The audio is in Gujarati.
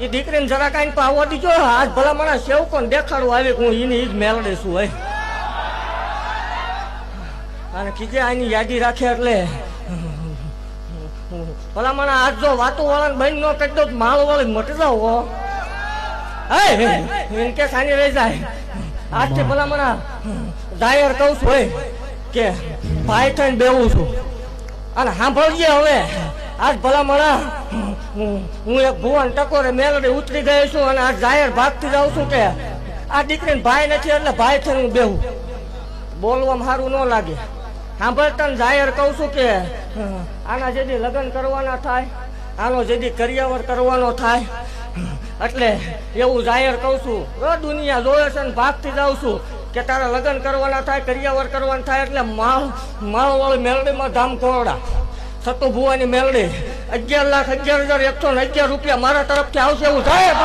એ દીકરીને જરા કાંઈ પાવવા દીજો. આજ ભલા મને સેવકોને દેખાડવું આવે કે હું એની ઈ જ મેળડે છું. હોય અને કીધે આની યાદી રાખે એટલે ભલા મને આજ જો વાતો વાળાને બંધ ન કરી દો માળ વાળી મટી જાવ હો. એને કે ખાની રહી જાય. આજથી ભલા મને જાહેર કહું છું હોય કે ભાઈ થઈને બેવું છું. અને સાંભળજે હવે આજ ભલા મળા હું એક ભુવન ટકોરે મેલડી ઉતરી ગયો છું અને આજ જાહેર ભાગતી જાઉં છું કે આ દીકરીને ભાઈ નથી એટલે ભાઈ થઈને હું બેહું. બોલવામાં સારું ન લાગે. સાંભળતા જાહેર કહું છું કે આના જેથી લગ્ન કરવાના થાય, આનો જેથી કરિયાવર કરવાનો થાય એટલે એવું જાહેર કહું છું. દુનિયા જોવે છે ને ભાગતી જાઉં છું કે તારા લગ્ન કરવાના થાય, કરિયાવર કરવાના થાય એટલે માળવાળી મેલડીમાં ધામ કોરડા સતુ ભુવાની મેલડી 11,11,111 રૂપિયા મારા તરફથી આવશે એવું જાહેર